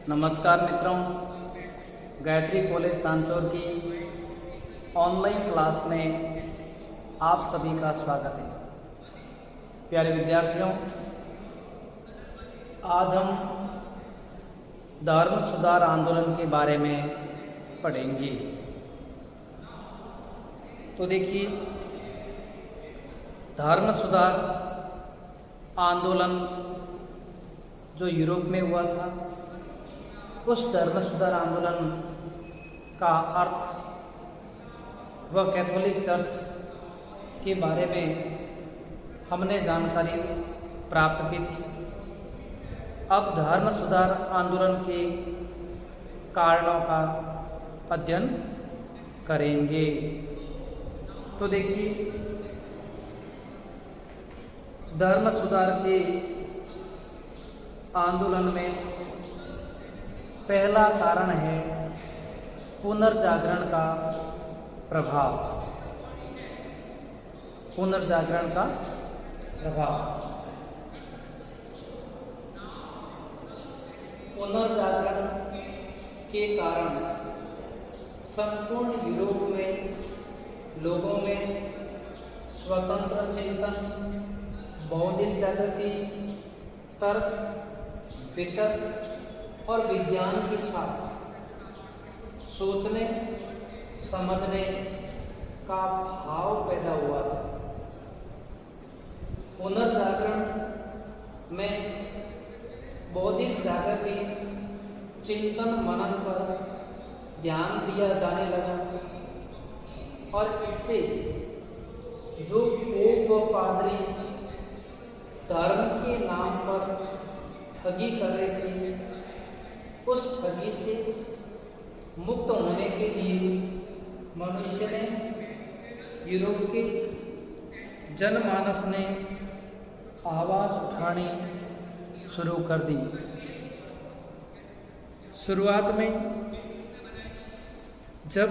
नमस्कार मित्रों, गायत्री कॉलेज सांचौर की ऑनलाइन क्लास में आप सभी का स्वागत है। प्यारे विद्यार्थियों, आज हम धर्म सुधार आंदोलन के बारे में पढ़ेंगे। तो देखिए, धर्म सुधार आंदोलन जो यूरोप में हुआ था, उस धर्म सुधार आंदोलन का अर्थ व कैथोलिक चर्च के बारे में हमने जानकारी प्राप्त की थी। अब धर्म सुधार आंदोलन के कारणों का अध्ययन करेंगे। तो देखिए, धर्म सुधार के आंदोलन में पहला कारण है पुनर्जागरण का प्रभाव। पुनर्जागरण का प्रभाव। पुनर्जागरण के कारण संपूर्ण यूरोप में लोगों में स्वतंत्र चिंतन, बौद्धिक जागृति, तर्क, वितर्क और विज्ञान के साथ सोचने समझने का भाव पैदा हुआ था। पुनर्जागरण में बौद्धिक जागृति, चिंतन मनन पर ध्यान दिया जाने लगा और इससे जो पोप व पादरी धर्म के नाम पर ठगी कर रहे थे, उस ठगी से मुक्त होने के लिए मनुष्य ने, यूरोप के जनमानस ने आवाज उठानी शुरू कर दी। शुरुआत में जब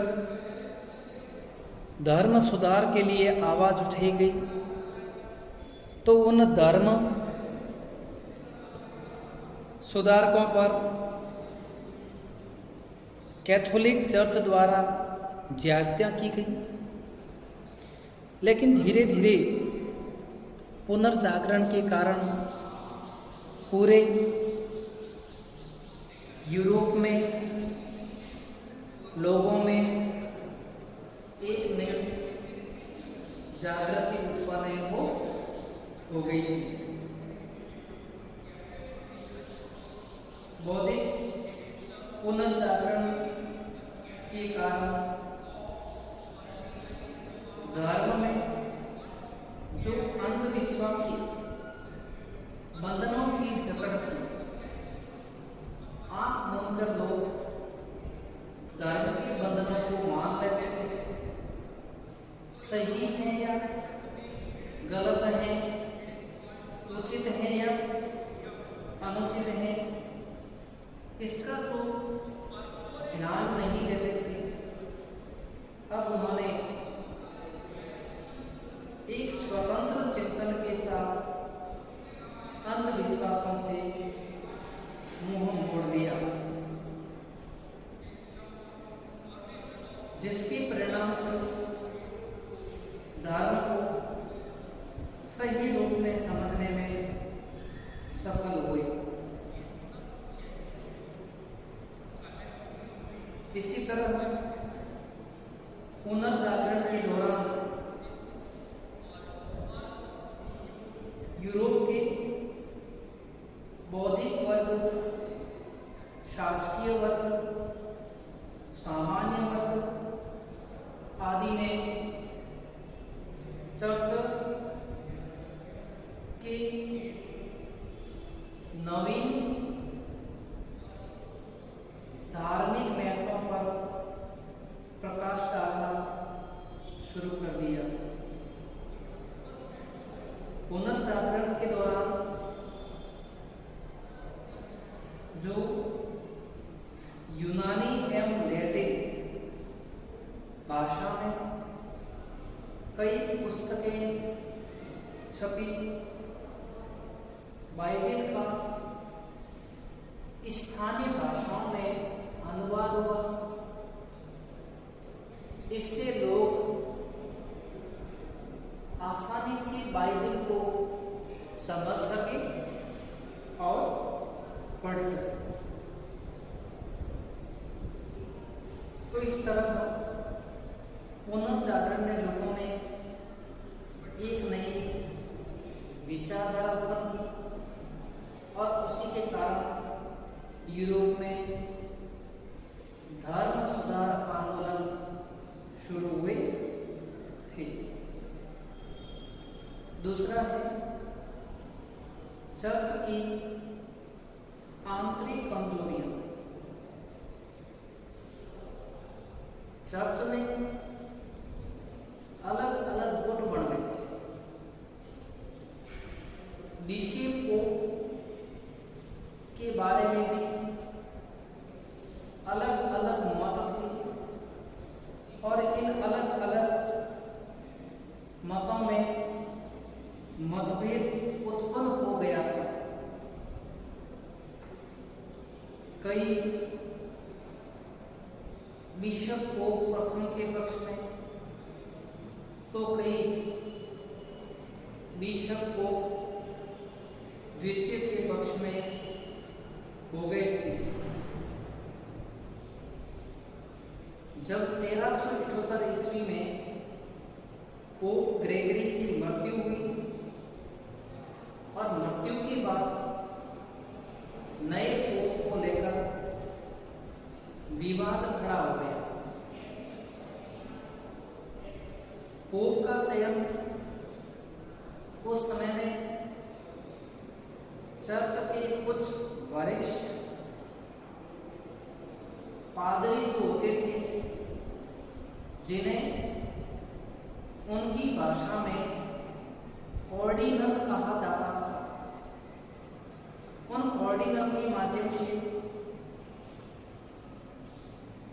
धर्म सुधार के लिए आवाज उठाई गई, तो उन धर्म सुधारकों पर कैथोलिक चर्च द्वारा ज्यादतियाँ की गई। लेकिन धीरे धीरे पुनर्जागरण के कारण पूरे यूरोप में लोगों में एक नई जागृति उत्पन्न हो गई थी। बौद्धिक पुनर्जागरण के कारण धर्म में जो अंधविश्वासी बंधनों की जकड़ थी, आंख बंद कर लोग धर्म के बंधनों को मान लेते थे। सही है या गलत है, उचित है या अनुचित है, इसका जो ध्यान नहीं देते थे, अब उन्होंने एक स्वतंत्र चिंतन के साथ अंधविश्वासों से मुंह मोड़ दिया, जिसके परिणाम स्वरूप धर्म को सही रूप में समझने में सफल हुए। इसी तरह पुनर्जागरण के दौरान यूरोप के बौद्धिक वर्ग, शासकीय वर्ग, सामान्य वर्ग आदि ने चर्च के नवीन धार्मिक महत्वों पर प्रकाश डालना शुरू कर दिया। पुनर्जागरण के दौरान जो यूनानी एवं लैटिन भाषा में कई पुस्तकें छपी, बाइबल का स्थानीय भाषाओं पढ़ सके। तो इस तरह पुनर्जागरण ने लोगों में एक नई विचारधारा उत्पन्न की और उसी के कारण यूरोप में धर्म सुधार आंदोलन शुरू हुए थे। दूसरा है चर्च की आंतरिक कमजोरियां। चर्च में अलग अलग गुट बन गए थे। बिशप के बारे में भी अलग अलग मत थे और इन अलग अलग मतों में मतभेद उत्पन्न हो गया था। कई बिशप को प्रथम के पक्ष में तो कई बिशप को द्वितीय के पक्ष में हो गए थे। जब 1378 ईस्वी में पोप ग्रेगरी की मृत्यु हुई और मृत्यु के बाद नए पोप को लेकर विवाद खड़ा हो गया। पोप का चयन उस समय में चर्च के कुछ वरिष्ठ पादरी जो होते थे, जिन्हें उनकी भाषा में ऑर्डिनल कहा जाता था, उन ऑर्डिनल के माध्यम से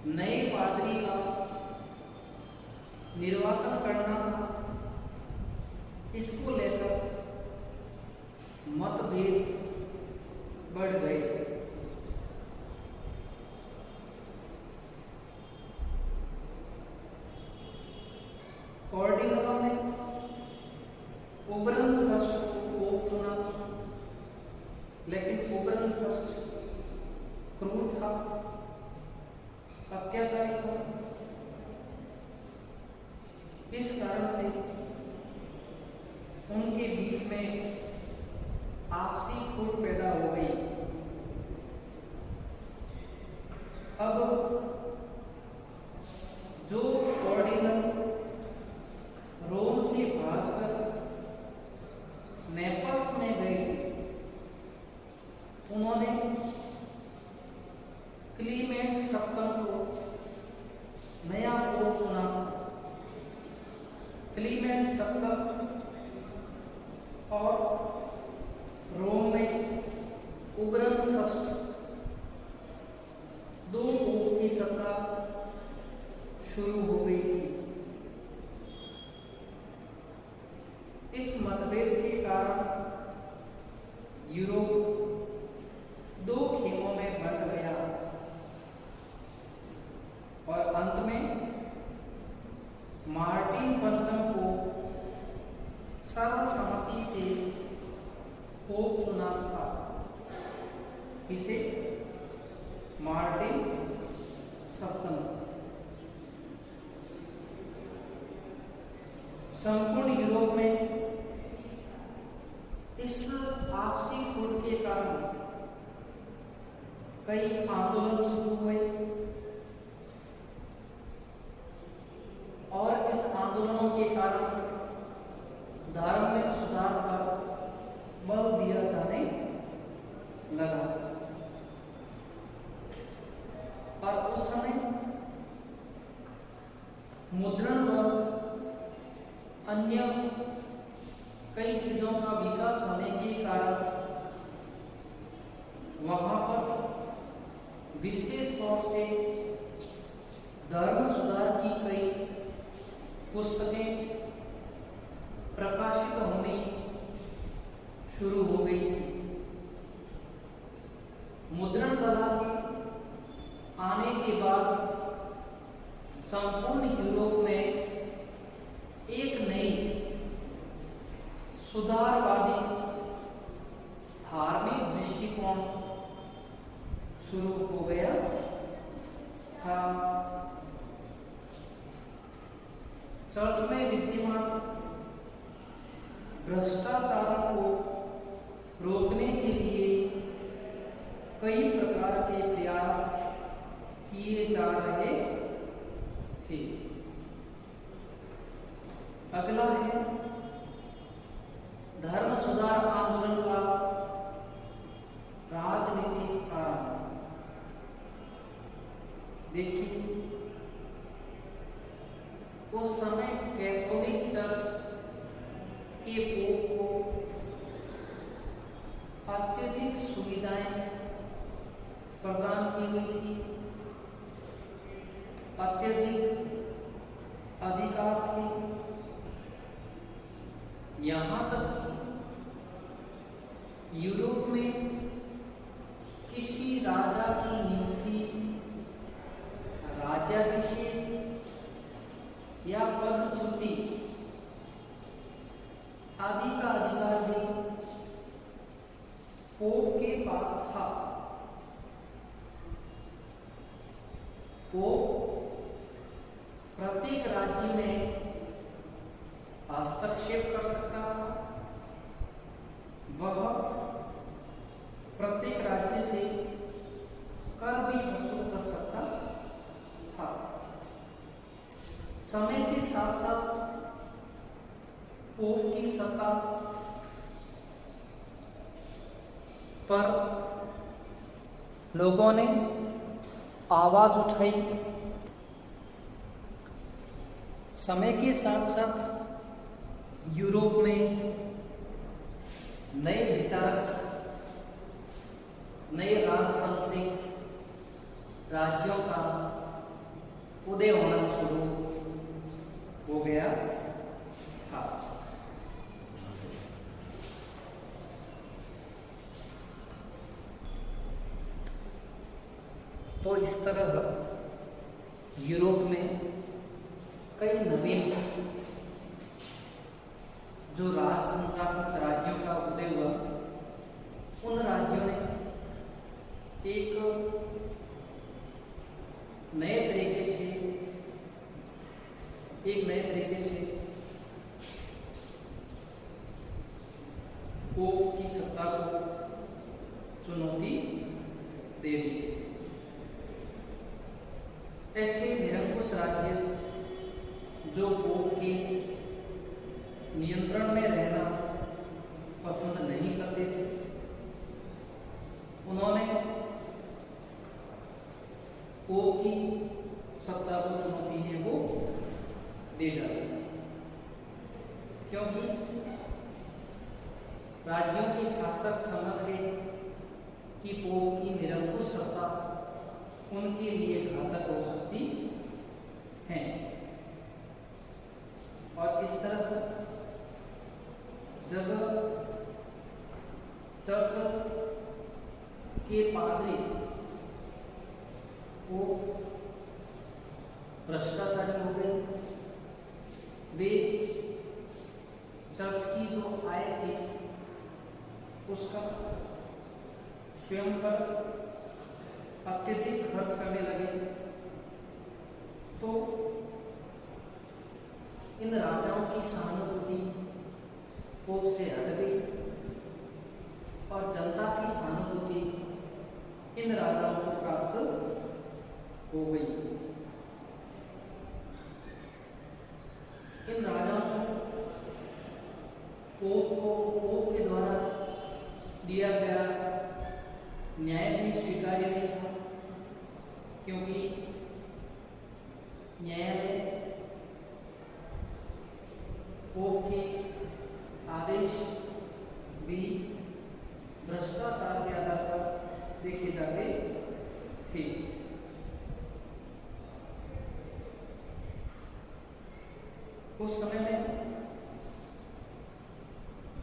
नए पादरी का निर्वाचन करना था। इसको लेकर मतभेद बढ़ गए। ऑर्डिनलों ने उबरन षष्ठ को पोप चुना, लेकिन उबरन षष्ठ क्रूर था, अत्याचारी था। इस कारण से उनके बीच में आपसी फूट पैदा हो गई। अब जो ऑर्डिनल रोम से भागकर नेपल्स में गए थे, उन्होंने क्लीमेंट सप्तम को नया पोप चुना था। क्लीमेंट सप्तम और रोम में उबरन षष्ठ दो पोप की सत्ता शुरू हो गई थी। इस मतभेद के कारण यूरोप दो खेमों में बंट गया और अंत में मार्टिन पंचम को सर्वसम्मति से पोप चुना था। इसे मार्टिन सप्तम। संपूर्ण यूरोप में इस आपसी फूट के कारण कई आंदोलन शुरू हुए और इस आंदोलनों के कारण धर्म में सुधार पर बल दिया जाने लगा। और उस समय मुद्रण और अन्य कई चीजों का विकास होने के कारण वहां पर विशेष तौर से धर्म सुधार की कई पुस्तकें प्रकाशित होनी शुरू हो गई थी। मुद्रण कला के आने के बाद संपूर्ण यूरोप में एक नई सुधारवादी धार्मिक दृष्टिकोण शुरू हो गया था। चर्च में विद्यमान भ्रष्टाचारों को रोकने के लिए कई प्रकार के प्रयास किए जा रहे थे। अगला है धर्म सुधार आंदोलन का राजनीतिक कारण। देखिए, उस समय कैथोलिक चर्च के पोप को अत्यधिक सुविधाएं प्रदान की हुई थी, अत्यधिक अधिकार थे। यहाँ तक कि यूरोप में किसी राजा की नियुक्ति, राज्याभिषेक या पदच्युति आदि का अधिकार भी पोप के पास था। पोप प्रत्येक राज्य में हस्तक्षेप कर सकता था। वह प्रत्येक राज्य से कर भी वसूल कर सकता था। समय के साथ साथ पोप की सत्ता पर लोगों ने आवाज उठाई। समय के साथ साथ यूरोप में नए विचारक, नए राजतांत्रिक राज्यों का उदय होना शुरू हो गया था। तो इस तरह यूरोप में कई नवीन जो राजतंत्रात्मक राज्यों का उदय हुआ, उन राज्यों ने एक नए तरीके से पोप की सत्ता को चुनौती दे दी। ऐसे निरंकुश राज्य जो पोप के नियंत्रण में रहना पसंद नहीं करते थे, उन्होंने पोप की सत्ता को चुनौती है वो दे डाली, क्योंकि राज्यों के शासक समझ गए कि पोप की निरंकुश सत्ता उनके लिए घातक हो सकती है। और इस तरह जब चर्च के पादरी वो भ्रष्टाचारी हो गए, वे चर्च की जो आय थी उसका स्वयं पर अत्यधिक खर्च करने लगे, तो इन राजाओं की सहानुभूति पोप से हट गई और जनता की सहानुभूति इन राजाओं को प्राप्त हो गई। इन राजाओं को पोप के द्वारा दिया गया न्याय भी स्वीकार्य नहीं था, क्योंकि न्यायालय पोप के आदेश भी भ्रष्टाचार के आधार पर देखे जाते थे। उस समय में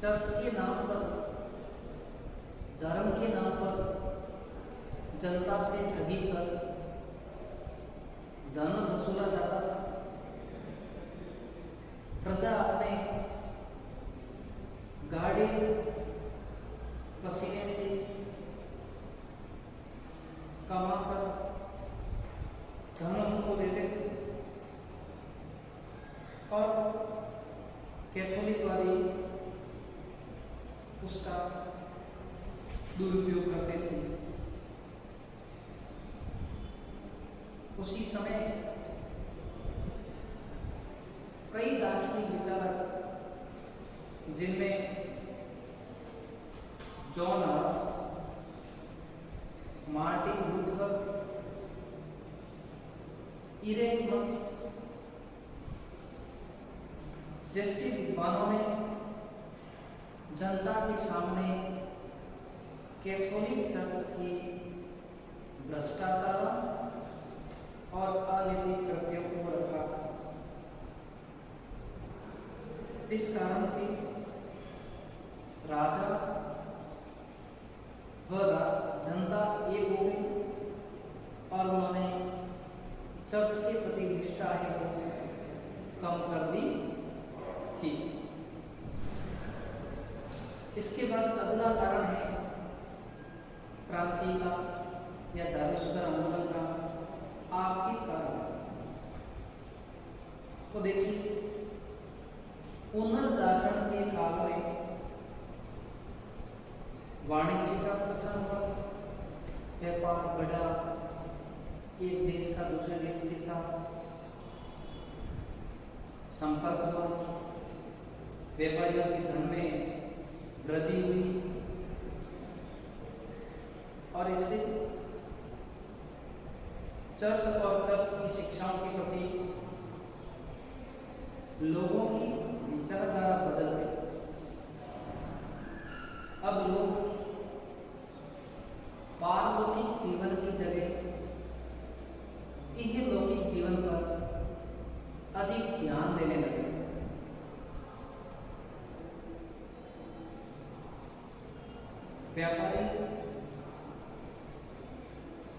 चर्च के नाम पर, धर्म के नाम पर जनता से ठगी कर धन वसूला जाता था। प्रजा अपने गाढ़े पसीने से कमाकर धन उनको देते थे और कैथोलिक वाली उसका दुरुपयोग करते थे। उसी समय कई दार्शनिक विचारक जिनमें जॉन हस, मार्टिन लूथर, इरेस्मस जैसे विद्वानों ने जनता के सामने कैथोलिक चर्च के भ्रष्टाचार और अनैतिक कृत्यों को रखा। इस कारण से राजा व जनता एक हो गई और उन्होंने चर्च के प्रति निष्ठा है वो कम कर दी थी। इसके बाद अगला कारण है क्रांति का या धर्म सुधार आंदोलन का आर्थिक कारण। तो देखिए, पुनर्जागरण के काल में वाणिज्य का प्रसार हुआ, व्यापार बढ़ा, एक देश का दूसरे देश के साथ संपर्क हुआ, व्यापारियों के धन में वृद्धि हुई और इससे चर्च और चर्च की शिक्षाओं के प्रति लोगों की विचारधारा बदल गई। अब लोग पारलौकिक जीवन की जगह इहलौकिक जीवन पर अधिक ध्यान देने लगे। व्यापारी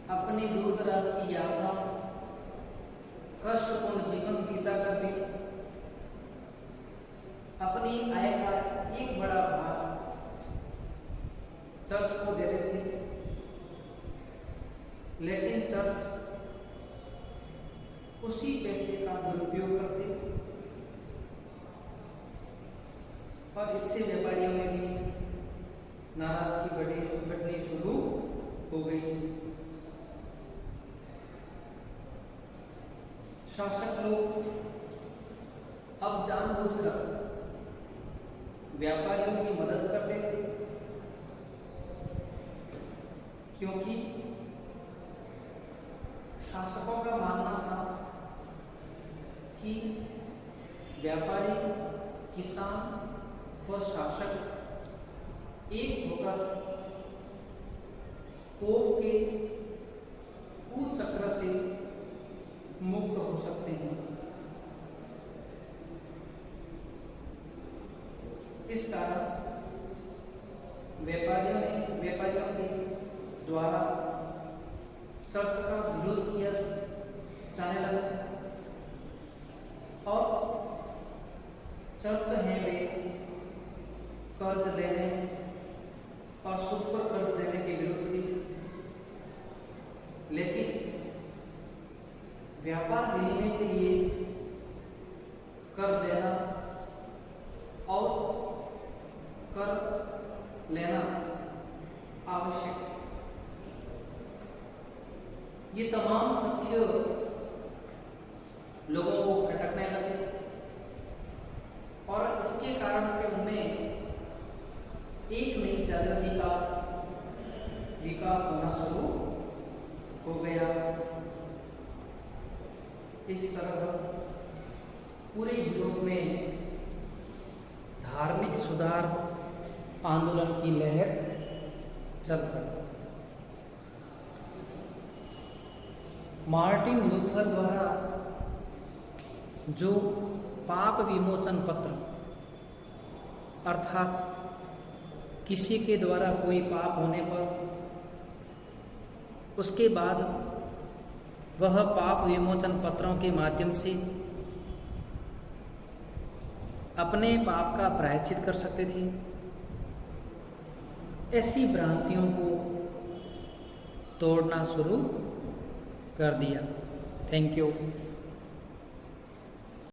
अपनी दूर दराज की यात्रा, कष्टपूर्ण जीवन बीता कर भी अपनी आय का एक बड़ा भाग चर्च को देते थे, लेकिन चर्च उसी पैसे का दुरुपयोग करते और इससे व्यापारियों में भी नाराजगी बढ़नी शुरू हो गई थी। शासक लोग अब जानबूझकर व्यापारियों की मदद करते थे, क्योंकि शासकों का मानना था कि व्यापारी, किसान व शासक एक होकर कोप के कुचक्र से मुक्त हो सकते हैं। इस कारण व्यापारियों के द्वारा चर्च का विरोध किया जाने लगा और चर्च हैं वे कर्ज देने और सूद पर कर्ज देने के विरुद्ध थी, लेकिन व्यापार विनिमय के लिए कर देना और कर लेना आवश्यक। ये तमाम तथ्य लोगों को खटकने लगे और इसके कारण से उनमें एक नई जागृति का विकास होना शुरू हो गया। इस तरह पूरे यूरोप में धार्मिक सुधार आंदोलन की लहर चल पड़ी। मार्टिन लूथर द्वारा जो पाप विमोचन पत्र, अर्थात किसी के द्वारा कोई पाप होने पर उसके बाद वह पाप विमोचन पत्रों के माध्यम से अपने पाप का प्रायश्चित कर सकते थे, ऐसी भ्रांतियों को तोड़ना शुरू कर दिया। Thank you.